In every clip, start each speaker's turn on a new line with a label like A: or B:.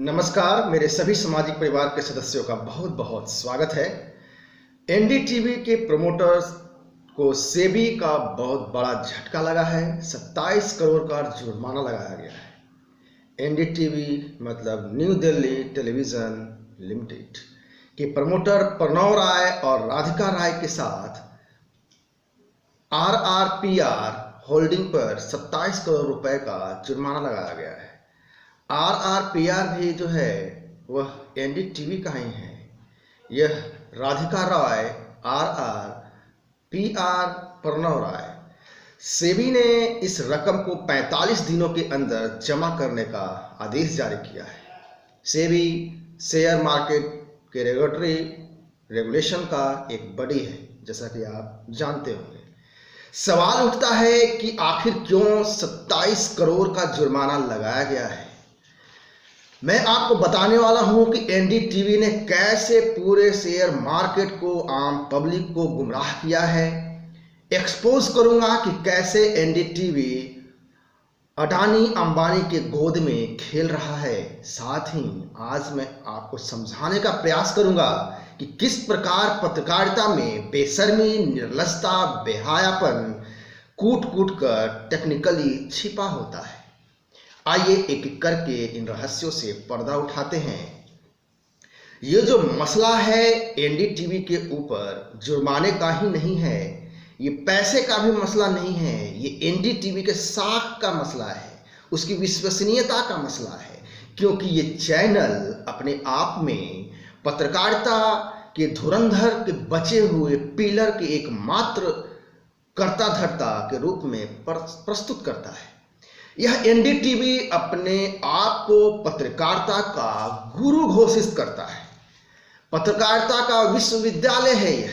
A: नमस्कार। मेरे सभी सामाजिक परिवार के सदस्यों का बहुत बहुत स्वागत है। एनडीटीवी के प्रोमोटर्स को सेबी का बहुत बड़ा झटका लगा है। 27 करोड़ का जुर्माना लगाया गया है। एनडीटीवी मतलब न्यू दिल्ली टेलीविजन लिमिटेड के प्रमोटर प्रणव राय और राधिका राय के साथ आरआरपीआर होल्डिंग पर 27 करोड़ रुपए का जुर्माना लगाया गया है। आरआरपीआर भी जो है वह एनडीटीवी का ही है। यह राधिका राय आरआरपीआर प्रणव राय। सेबी ने इस रकम को 45 दिनों के अंदर जमा करने का आदेश जारी किया है। सेबी शेयर मार्केट के रेगुलेशन का एक बॉडी है, जैसा कि आप जानते होंगे। सवाल उठता है कि आखिर क्यों 27 करोड़ का जुर्माना लगाया गया है। मैं आपको बताने वाला हूं कि एनडीटीवी ने कैसे पूरे शेयर मार्केट को, आम पब्लिक को गुमराह किया है। एक्सपोज करूंगा कि कैसे एनडीटीवी अडानी अंबानी के गोद में खेल रहा है। साथ ही आज मैं आपको समझाने का प्रयास करूंगा कि किस प्रकार पत्रकारिता में बेशर्मी, निर्लजता, बेहायापन कूट कूट कर टेक्निकली छिपा होता है। आइए एक एक करके इन रहस्यों से पर्दा उठाते हैं। ये जो मसला है एनडीटीवी के ऊपर जुर्माने का ही नहीं है, ये पैसे का भी मसला नहीं है, ये एनडीटीवी के साख का मसला है, उसकी विश्वसनीयता का मसला है। क्योंकि ये चैनल अपने आप में पत्रकारिता के धुरंधर के बचे हुए पिलर के एकमात्र कर्ता धर्ता के रूप में प्रस्तुत करता है। यह एनडीटीवी अपने आप को पत्रकारिता का गुरु घोषित करता है। पत्रकारिता का विश्वविद्यालय है। यह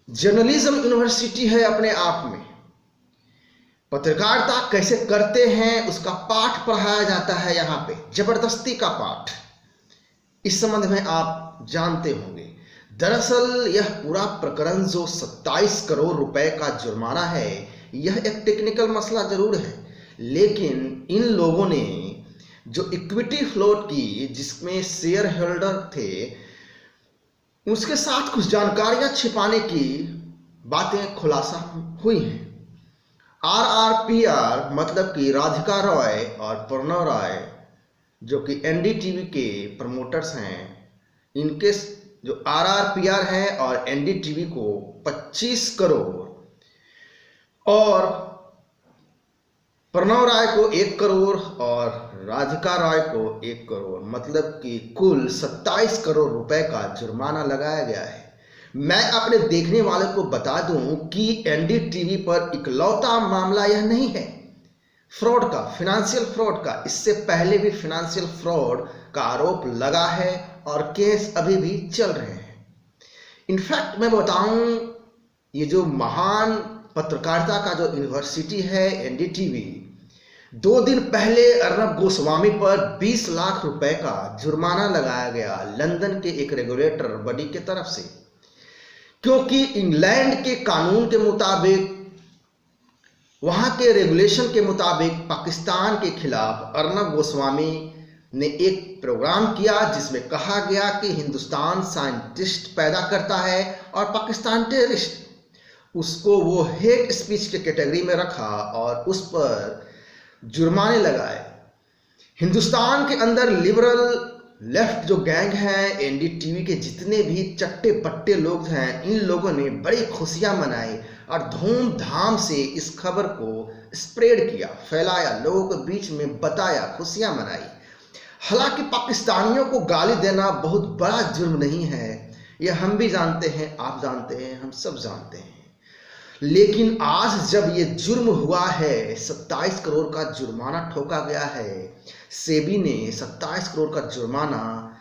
A: जर्नलिज्म यूनिवर्सिटी है अपने आप में। पत्रकारिता कैसे करते हैं उसका पाठ पढ़ाया जाता है यहाँ पे, जबरदस्ती का पाठ। इस संबंध में आप जानते होंगे। दरअसल यह पूरा प्रकरण जो 27 करोड़ रुपए का जुर्माना है, यह एक टेक्निकल मसला जरूर है, लेकिन इन लोगों ने जो इक्विटी फ्लोट की, जिसमें शेयर होल्डर थे, उसके साथ कुछ जानकारियां छिपाने की बातें खुलासा हुई हैं। आरआरपीआर मतलब कि राधिका रॉय और प्रणव राय जो कि एनडीटीवी के प्रमोटर्स हैं, इनके जो आरआरपीआर है और एनडीटीवी को 25 करोड़ और प्रणव राय को 1 करोड़ और राधिका राय को 1 करोड़ मतलब कि कुल 27 करोड़ रुपए का जुर्माना लगाया गया है। मैं अपने देखने वाले को बता दूं कि एनडीटीवी पर इकलौता मामला यह नहीं है फ्रॉड का, फाइनेंशियल फ्रॉड का। इससे पहले भी फाइनेंशियल फ्रॉड का आरोप लगा है और केस अभी भी चल रहे हैं। इनफैक्ट मैं बताऊं, ये जो महान पत्रकारिता का जो यूनिवर्सिटी है एनडीटीवी, 2 दिन पहले अर्नब गोस्वामी पर 20 लाख रुपए का जुर्माना लगाया गया लंदन के एक रेगुलेटर बॉडी के तरफ से। क्योंकि इंग्लैंड के कानून के मुताबिक, वहां के रेगुलेशन के मुताबिक पाकिस्तान के खिलाफ अर्नब गोस्वामी ने एक प्रोग्राम किया जिसमें कहा गया कि हिंदुस्तान साइंटिस्ट पैदा करता है और पाकिस्तान टेररिस्ट। उसको वो हेट स्पीच के कैटेगरी में रखा और उस पर जुर्माने लगाए। हिंदुस्तान के अंदर लिबरल लेफ्ट जो गैंग है, एनडीटीवी के जितने भी चट्टे पट्टे लोग हैं, इन लोगों ने बड़ी खुशियां मनाई और धूमधाम से इस खबर को स्प्रेड किया, फैलाया, लोगों के बीच में बताया, खुशियां मनाई। हालांकि पाकिस्तानियों को गाली देना बहुत बड़ा जुर्म नहीं है, यह हम भी जानते हैं, आप जानते हैं, हम सब जानते हैं। लेकिन आज जब ये जुर्म हुआ है, 27 करोड़ का जुर्माना ठोका गया है, सेबी ने 27 करोड़ का जुर्माना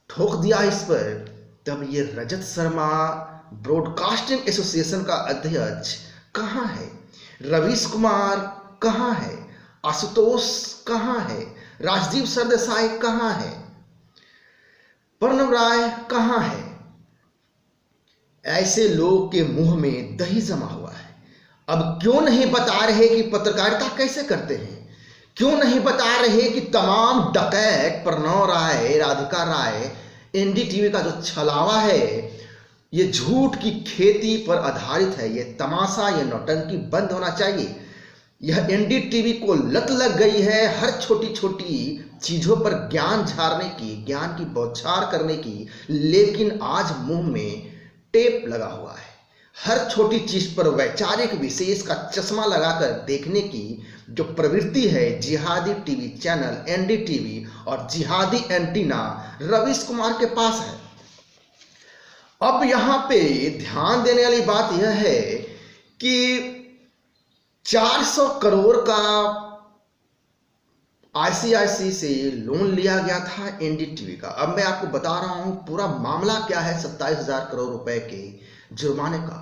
A: ठोक दिया इस पर, तब ये रजत शर्मा ब्रॉडकास्टिंग एसोसिएशन का अध्यक्ष कहाँ है, रवीश कुमार कहाँ है, आशुतोष कहाँ है, राजदीप सरदेसाई कहाँ है, प्रणव राय कहाँ है। ऐसे लोग के मुंह में दही जमा हुआ है। अब क्यों नहीं बता रहे कि पत्रकारिता कैसे करते हैं, क्यों नहीं बता रहे कि तमाम डकैत प्रणव राय, राधिका राय, एनडीटीवी का जो छलावा है ये झूठ की खेती पर आधारित है। ये तमाशा, ये नौटंकी बंद होना चाहिए। यह एनडीटीवी को लत लग गई है हर छोटी छोटी चीजों पर ज्ञान झाड़ने की, ज्ञान की बौछार करने की, लेकिन आज मुंह में टेप लगा हुआ है। हर छोटी चीज पर वैचारिक विशेष का चश्मा लगाकर देखने की जो प्रवृत्ति है जिहादी टीवी चैनल एनडीटीवी और जिहादी एंटीना रवीश कुमार के पास है। अब यहां पे ध्यान देने वाली बात यह है कि 400 करोड़ का आईसीआईसी से लोन लिया गया था एनडीटीवी का। अब मैं आपको बता रहा हूं पूरा मामला क्या है 27,000 करोड़ रुपए के जुर्माने का।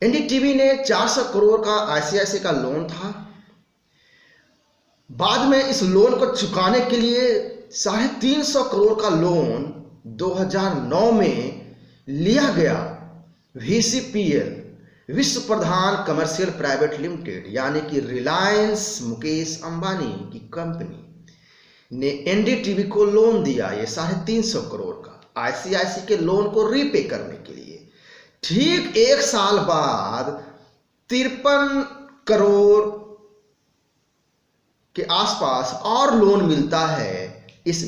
A: एनडीटीवी ने 400 करोड़ का आईसीआईसी का लोन था। बाद में इस लोन को चुकाने के लिए 350 करोड़ का लोन 2009 में लिया गया। वीसीपीएल, विश्व प्रधान कमर्शियल प्राइवेट लिमिटेड, यानी कि रिलायंस मुकेश अंबानी की कंपनी ने एनडीटीवी को लोन दिया ये 350 करोड़ का आईसीआईसी के लोन को रीपे करने के लिए। ठीक एक साल बाद 53 करोड़ के आसपास और लोन मिलता है इस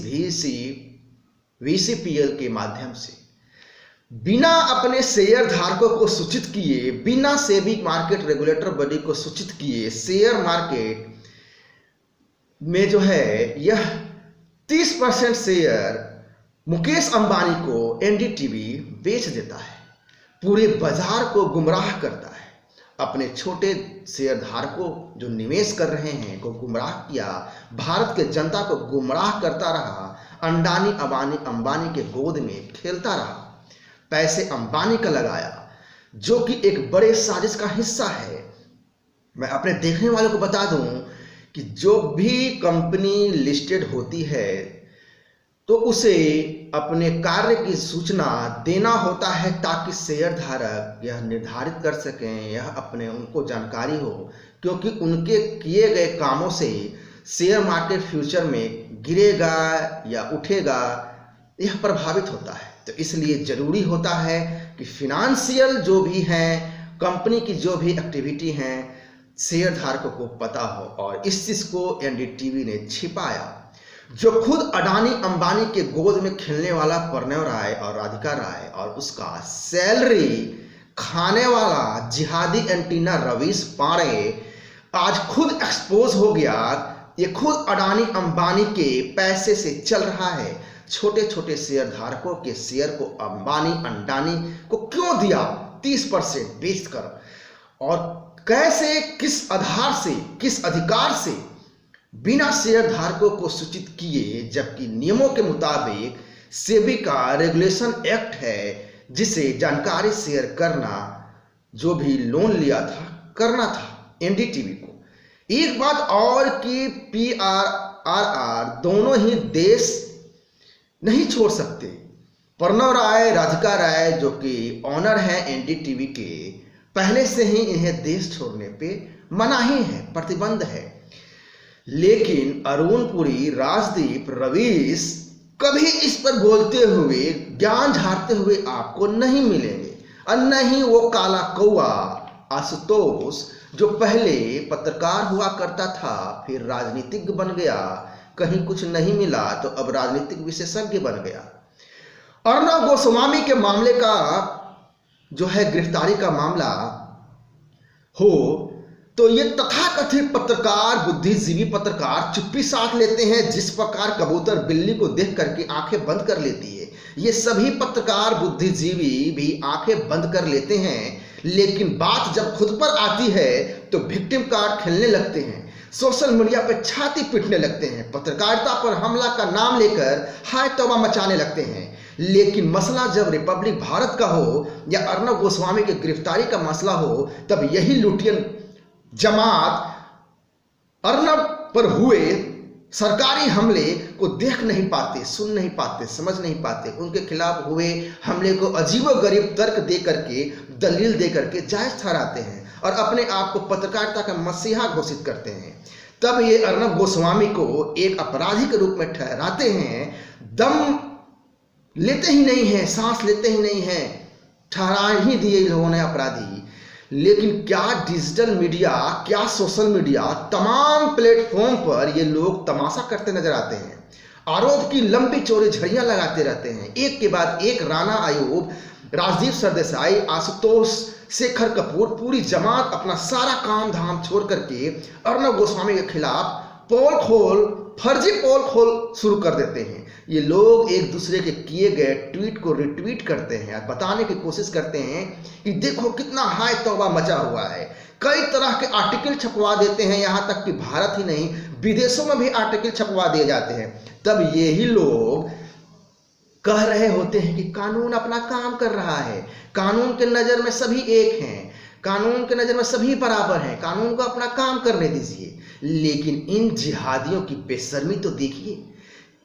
A: वीसीपीएल के माध्यम से। बिना अपने शेयर धारकों को सूचित किए, बिना सेबी मार्केट रेगुलेटर बॉडी को सूचित किए, शेयर मार्केट में जो है यह 30% शेयर मुकेश अंबानी को एनडीटीवी बेच देता है, पूरे बाजार को गुमराह करता है। अपने छोटे शेयर धारकों जो निवेश कर रहे हैं को गुमराह किया, भारत के जनता को गुमराह करता रहा, अंबानी के गोद में खेलता रहा, पैसे अंबानी का लगाया, जो कि एक बड़े साजिश का हिस्सा है। मैं अपने देखने वालों को बता दूं कि जो भी कंपनी लिस्टेड होती है तो उसे अपने कार्य की सूचना देना होता है ताकि शेयर धारक यह निर्धारित कर सकें, यह अपने उनको जानकारी हो, क्योंकि उनके किए गए कामों से शेयर मार्केट फ्यूचर में गिरेगा या उठेगा यह प्रभावित होता है। तो इसलिए जरूरी होता है कि फिनेंशियल जो भी हैं, कंपनी की जो भी एक्टिविटी हैं, शेयर धारकों को पता हो। और इस चीज को एनडीटीवी ने छिपाया। जो खुद अडानी अंबानी के गोद में खेलने वाला प्रणव राय और राधिका राय और उसका सैलरी खाने वाला जिहादी एंटीना रवीश पांडे आज खुद एक्सपोज हो गया। ये खुद अडानी अंबानी के पैसे से चल रहा है। छोटे छोटे शेयर धारकों के शेयर को अंबानी अंडानी को क्यों दिया 30% बेचकर, और कैसे, किस आधार से, किस अधिकार से, बिना शेयर धारकों को सूचित किए, जबकि नियमों के मुताबिक सेबी का रेगुलेशन एक्ट है जिसे जानकारी शेयर करना, जो भी लोन लिया था करना था एनडीटीवी को। एक बात और कि पीआरआर दोनों ही देश नहीं छोड़ सकते। प्रणव राय, राधिका राय जो कि ऑनर है एनडीटीवी के, पहले से ही इन्हें देश छोड़ने पे मनाही है, प्रतिबंध है। लेकिन अरुण पुरी, राजदीप, रवीश कभी इस पर बोलते हुए, ज्ञान झाड़ते हुए आपको नहीं मिलेंगे। और नहीं वो काला कौआ आशुतोष जो पहले पत्रकार हुआ करता था, फिर राजनीतिज्ञ बन गया, कहीं कुछ नहीं मिला तो अब राजनीतिक विशेषज्ञ बन गया। अर्णव गोस्वामी के मामले का जो है गिरफ्तारी का मामला हो तो ये तथाकथित पत्रकार, बुद्धिजीवी पत्रकार चुप्पी साध लेते हैं। जिस प्रकार कबूतर बिल्ली को देख करके आंखें बंद कर लेती है, ये सभी पत्रकार बुद्धिजीवी भी आंखें बंद कर लेते हैं। लेकिन बात जब खुद पर आती है तो विक्टिम कार्ड खेलने लगते हैं, सोशल मीडिया पर छाती पीटने लगते हैं, पत्रकारिता पर हमला का नाम लेकर हाय तौबा मचाने लगते हैं। लेकिन मसला जब रिपब्लिक भारत का हो या अर्णव गोस्वामी की गिरफ्तारी का मसला हो, तब यही लुटियन जमात अर्णव पर हुए सरकारी हमले को देख नहीं पाते, सुन नहीं पाते, समझ नहीं पाते। उनके खिलाफ हुए हमले को अजीबोगरीब तर्क दे करके, दलील दे करके जायज ठहराते हैं और अपने आप को पत्रकारिता का मसीहा घोषित करते हैं। तब ये अर्नब गोस्वामी को एक अपराधी के रूप में ठहराते हैं। दम लेते ही नहीं है, सांस लेते ही नहीं है, ठहरा ही दिए लोगों ने अपराधी। लेकिन क्या डिजिटल मीडिया, क्या सोशल मीडिया, तमाम प्लेटफॉर्म पर ये लोग तमाशा करते नजर आते हैं, आरोप की लंबी चौड़ी झड़ियां लगाते रहते हैं। एक के बाद एक राणा आयोग, राजदीप सरदेसाई, आशुतोष शेखर कपूर, पूरी जमात अपना सारा काम धाम छोड़ करके अर्नब गोस्वामी के खिलाफ फर्जी पोल खोल शुरू कर देते हैं। ये लोग एक दूसरे के किए गए ट्वीट को रिट्वीट करते हैं और बताने की कोशिश करते हैं कि देखो कितना हाय तौबा मचा हुआ है। कई तरह के आर्टिकल छपवा देते हैं, यहाँ तक कि भारत ही नहीं विदेशों में भी आर्टिकल छपवा दिए जाते हैं। तब यही लोग कह रहे होते हैं कि कानून अपना काम कर रहा है, कानून के नज़र में सभी एक हैं, कानून के नज़र में सभी बराबर हैं, कानून को अपना काम करने दीजिए। लेकिन इन जिहादियों की बेशर्मी तो देखिए।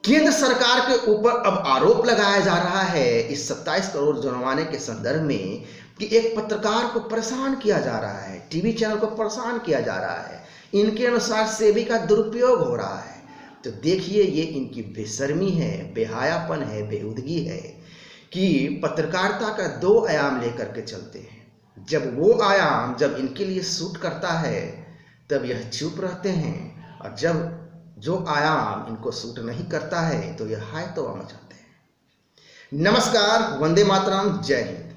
A: केंद्र सरकार के ऊपर अब आरोप लगाया जा रहा है इस 27 करोड़ जुर्माने के संदर्भ में कि एक पत्रकार को परेशान किया जा रहा है, टीवी चैनल को परेशान किया जा रहा है, इनके अनुसार सेबी का दुरुपयोग हो रहा है। तो देखिए ये इनकी बेशर्मी है, बेहायापन है, बेहुदगी है कि पत्रकारिता का दो आयाम लेकर के चलते हैं। जब वो आयाम जब इनके लिए सूट करता है तब यह चुप रहते हैं, और जब जो आयाम इनको सूट नहीं करता है तो यह हाय तौबा मचाते हैं। नमस्कार, वंदे मातरम, जय हिंद।